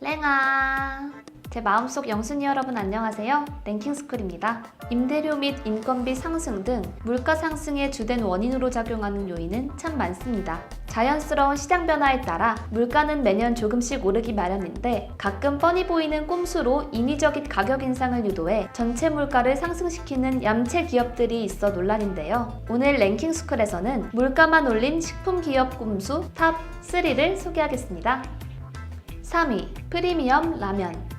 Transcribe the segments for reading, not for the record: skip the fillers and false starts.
랭아! 제 마음속 영순이 여러분 안녕하세요. 랭킹스쿨입니다. 임대료 및 인건비 상승 등 물가 상승의 주된 원인으로 작용하는 요인은 참 많습니다. 자연스러운 시장 변화에 따라 물가는 매년 조금씩 오르기 마련인데 가끔 뻔히 보이는 꼼수로 인위적인 가격 인상을 유도해 전체 물가를 상승시키는 얌체 기업들이 있어 논란인데요. 오늘 랭킹스쿨에서는 물가만 올린 식품 기업 꼼수 탑 3를 소개하겠습니다. 3위, 프리미엄 라면.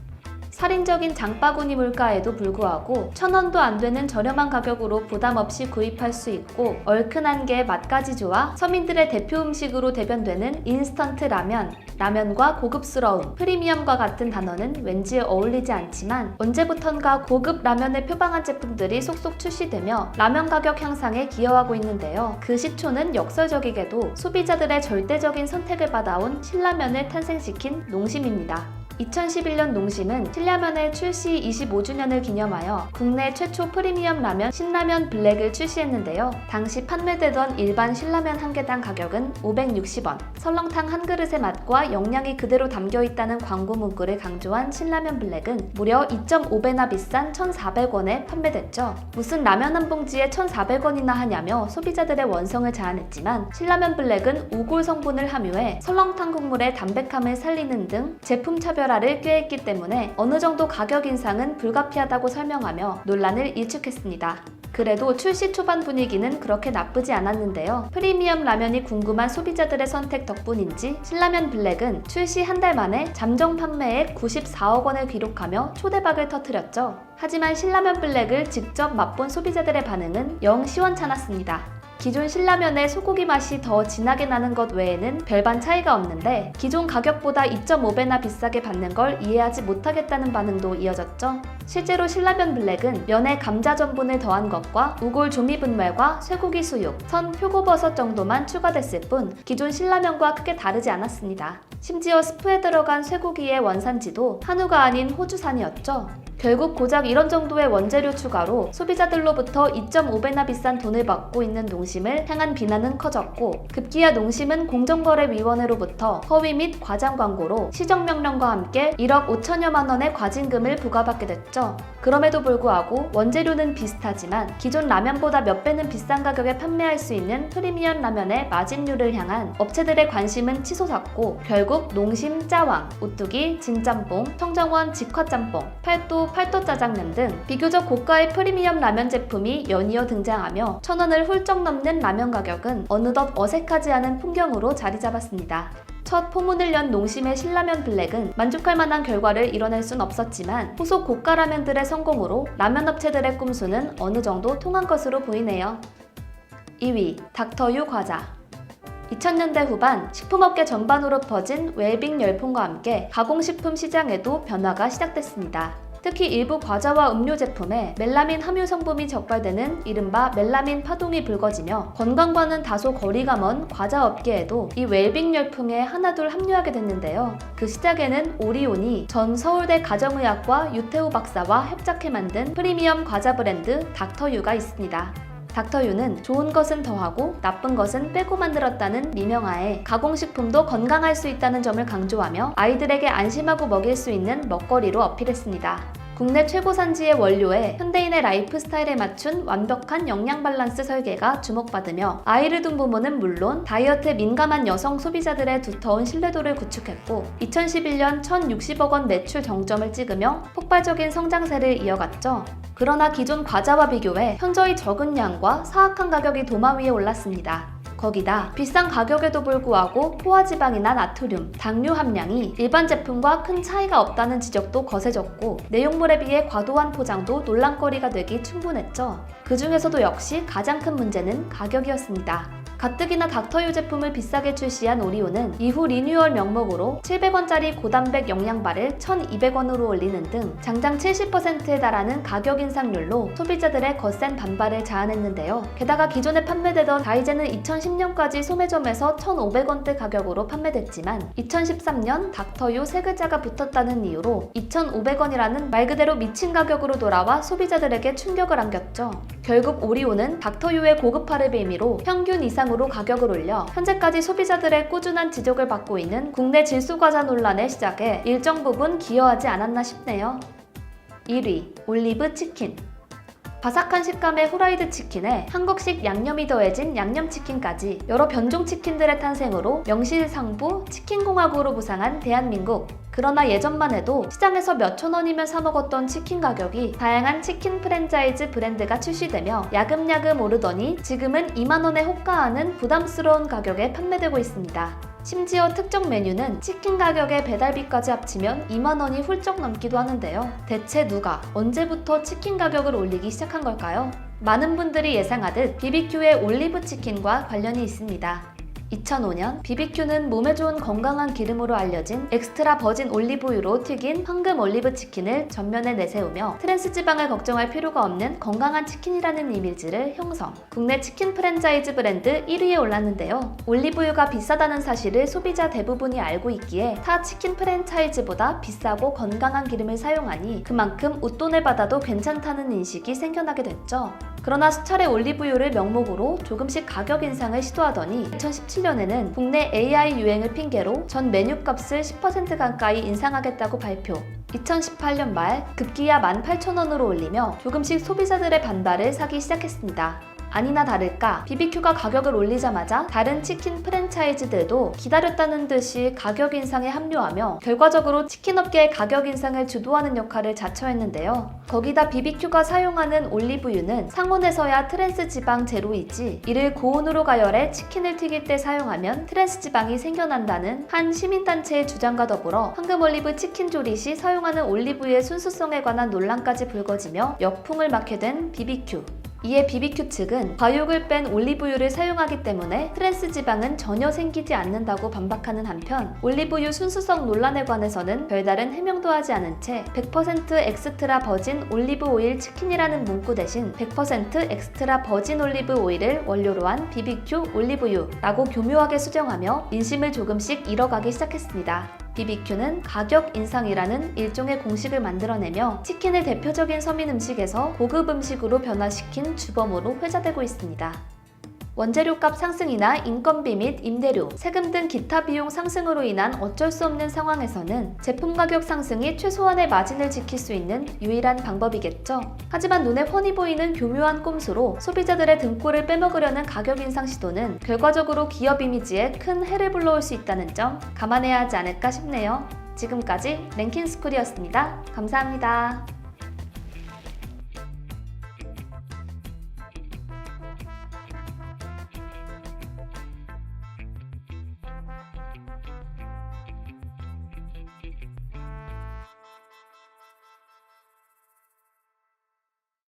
살인적인 장바구니 물가에도 불구하고 1,000원도 안 되는 저렴한 가격으로 부담 없이 구입할 수 있고 얼큰한 게 맛까지 좋아 서민들의 대표 음식으로 대변되는 인스턴트 라면. 라면과 고급스러움, 프리미엄과 같은 단어는 왠지 어울리지 않지만 언제부턴가 고급 라면을 표방한 제품들이 속속 출시되며 라면 가격 향상에 기여하고 있는데요. 그 시초는 역설적이게도 소비자들의 절대적인 선택을 받아온 신라면을 탄생시킨 농심입니다. 2011년 농심은 신라면의 출시 25주년을 기념하여 국내 최초 프리미엄 라면 신라면 블랙을 출시했는데요. 당시 판매되던 일반 신라면 한 개당 가격은 560원. 설렁탕 한 그릇의 맛과 영양이 그대로 담겨있다는 광고 문구를 강조한 신라면 블랙은 무려 2.5배나 비싼 1,400원에 판매됐죠. 무슨 라면 한 봉지에 1,400원이나 하냐며 소비자들의 원성을 자아냈지만 신라면 블랙은 우골 성분을 함유해 설렁탕 국물의 담백함을 살리는 등 제품 차별화를 꾀했기 때문에 어느 정도 가격 인상은 불가피하다고 설명하며 논란을 일축했습니다. 그래도 출시 초반 분위기는 그렇게 나쁘지 않았는데요. 프리미엄 라면이 궁금한 소비자들의 선택 덕분인지 신라면 블랙은 출시 한 달 만에 잠정 판매액 94억 원을 기록하며 초대박을 터뜨렸죠. 하지만 신라면 블랙을 직접 맛본 소비자들의 반응은 영 시원찮았습니다. 기존 신라면의 소고기 맛이 더 진하게 나는 것 외에는 별반 차이가 없는데 기존 가격보다 2.5배나 비싸게 받는 걸 이해하지 못하겠다는 반응도 이어졌죠. 실제로 신라면 블랙은 면에 감자 전분을 더한 것과 우골 조미분말과 쇠고기 수육, 선 표고버섯 정도만 추가됐을 뿐 기존 신라면과 크게 다르지 않았습니다. 심지어 스프에 들어간 쇠고기의 원산지도 한우가 아닌 호주산이었죠. 결국 고작 이런 정도의 원재료 추가로 소비자들로부터 2.5배나 비싼 돈을 받고 있는 농심을 향한 비난은 커졌고 급기야 농심은 공정거래위원회로부터 허위 및 과장 광고로 시정명령과 함께 1억 5천여만 원의 과징금을 부과받게 됐죠. 그럼에도 불구하고 원재료는 비슷하지만 기존 라면보다 몇 배는 비싼 가격에 판매할 수 있는 프리미엄 라면의 마진율을 향한 업체들의 관심은 치솟았고 결국 농심 짜왕, 오뚜기, 진짬뽕, 청정원 직화짬뽕, 팔도 짜장면 등 비교적 고가의 프리미엄 라면 제품이 연이어 등장하며 1,000원을 훌쩍 넘는 라면 가격은 어느덧 어색하지 않은 풍경으로 자리 잡았습니다. 첫 포문을 연 농심의 신라면 블랙은 만족할 만한 결과를 이뤄낼 순 없었지만 후속 고가 라면들의 성공으로 라면 업체들의 꿈수는 어느 정도 통한 것으로 보이네요. 2위, 닥터유 과자. 2000년대 후반 식품업계 전반으로 퍼진 웰빙 열풍과 함께 가공식품 시장에도 변화가 시작됐습니다. 특히 일부 과자와 음료 제품에 멜라민 함유 성분이 적발되는 이른바 멜라민 파동이 불거지며 건강과는 다소 거리가 먼 과자 업계에도 이 웰빙 열풍에 하나둘 합류하게 됐는데요. 그 시작에는 오리온이 전 서울대 가정의학과 유태우 박사와 협작해 만든 프리미엄 과자 브랜드 닥터유가 있습니다. 닥터유는 좋은 것은 더하고 나쁜 것은 빼고 만들었다는 미명하에 가공식품도 건강할 수 있다는 점을 강조하며 아이들에게 안심하고 먹일 수 있는 먹거리로 어필했습니다. 국내 최고 산지의 원료에 현대인의 라이프 스타일에 맞춘 완벽한 영양 밸런스 설계가 주목받으며 아이를 둔 부모는 물론 다이어트에 민감한 여성 소비자들의 두터운 신뢰도를 구축했고 2011년 1,060억 원 매출 정점을 찍으며 폭발적인 성장세를 이어갔죠. 그러나 기존 과자와 비교해 현저히 적은 양과 사악한 가격이 도마 위에 올랐습니다. 거기다 비싼 가격에도 불구하고 포화지방이나 나트륨, 당류 함량이 일반 제품과 큰 차이가 없다는 지적도 거세졌고 내용물에 비해 과도한 포장도 논란거리가 되기 충분했죠. 그 중에서도 역시 가장 큰 문제는 가격이었습니다. 가뜩이나 닥터유 제품을 비싸게 출시한 오리온은 이후 리뉴얼 명목으로 700원짜리 고단백 영양바를 1,200원으로 올리는 등 장당 70%에 달하는 가격 인상률로 소비자들의 거센 반발을 자아냈는데요. 게다가 기존에 판매되던 다이제는 2010년까지 소매점에서 1,500원대 가격으로 판매됐지만 2013년 닥터유 세 글자가 붙었다는 이유로 2,500원이라는 말 그대로 미친 가격으로 돌아와 소비자들에게 충격을 안겼죠. 결국 오리온은 닥터유의 고급화를 빌미로 평균 이상으로 가격을 올려 현재까지 소비자들의 꾸준한 지적을 받고 있는 국내 질소과자 논란의 시작에 일정 부분 기여하지 않았나 싶네요. 1위, 올리브 치킨. 바삭한 식감의 후라이드 치킨에 한국식 양념이 더해진 양념치킨까지 여러 변종 치킨들의 탄생으로 명실상부 치킨공화국으로 부상한 대한민국. 그러나 예전만 해도 시장에서 몇천 원이면 사 먹었던 치킨 가격이 다양한 치킨 프랜차이즈 브랜드가 출시되며 야금야금 오르더니 지금은 2만 원에 호가하는 부담스러운 가격에 판매되고 있습니다. 심지어 특정 메뉴는 치킨 가격에 배달비까지 합치면 2만 원이 훌쩍 넘기도 하는데요. 대체 누가 언제부터 치킨 가격을 올리기 시작한 걸까요? 많은 분들이 예상하듯 BBQ의 올리브 치킨과 관련이 있습니다. 2005년 BBQ는 몸에 좋은 건강한 기름으로 알려진 엑스트라 버진 올리브유로 튀긴 황금 올리브 치킨을 전면에 내세우며 트랜스 지방을 걱정할 필요가 없는 건강한 치킨이라는 이미지를 형성. 국내 치킨 프랜차이즈 브랜드 1위에 올랐는데요. 올리브유가 비싸다는 사실을 소비자 대부분이 알고 있기에 타 치킨 프랜차이즈보다 비싸고 건강한 기름을 사용하니 그만큼 웃돈을 받아도 괜찮다는 인식이 생겨나게 됐죠. 그러나 수차례 올리브유를 명목으로 조금씩 가격 인상을 시도하더니 2017년에는 국내 AI 유행을 핑계로 전 메뉴값을 10% 가까이 인상하겠다고 발표. 2018년 말 급기야 18,000원으로 올리며 조금씩 소비자들의 반발을 사기 시작했습니다. 아니나 다를까 BBQ가 가격을 올리자마자 다른 치킨 프랜차이즈들도 기다렸다는 듯이 가격 인상에 합류하며 결과적으로 치킨업계의 가격 인상을 주도하는 역할을 자처했는데요. 거기다 BBQ가 사용하는 올리브유는 상온에서야 트랜스 지방 제로이지 이를 고온으로 가열해 치킨을 튀길 때 사용하면 트랜스 지방이 생겨난다는 한 시민단체의 주장과 더불어 황금올리브 치킨 조리 시 사용하는 올리브유의 순수성에 관한 논란까지 불거지며 역풍을 맞게 된 BBQ. 이에 BBQ 측은 과육을 뺀 올리브유를 사용하기 때문에 트랜스 지방은 전혀 생기지 않는다고 반박하는 한편 올리브유 순수성 논란에 관해서는 별다른 해명도 하지 않은 채 100% 엑스트라 버진 올리브 오일 치킨이라는 문구 대신 100% 엑스트라 버진 올리브 오일을 원료로 한 BBQ 올리브유라고 교묘하게 수정하며 민심을 조금씩 잃어가기 시작했습니다. BBQ는 가격 인상이라는 일종의 공식을 만들어내며 치킨을 대표적인 서민 음식에서 고급 음식으로 변화시킨 주범으로 회자되고 있습니다. 원재료값 상승이나 인건비 및 임대료, 세금 등 기타 비용 상승으로 인한 어쩔 수 없는 상황에서는 제품 가격 상승이 최소한의 마진을 지킬 수 있는 유일한 방법이겠죠. 하지만 눈에 훤히 보이는 교묘한 꼼수로 소비자들의 등골을 빼먹으려는 가격 인상 시도는 결과적으로 기업 이미지에 큰 해를 불러올 수 있다는 점 감안해야 하지 않을까 싶네요. 지금까지 랭킹스쿨이었습니다. 감사합니다.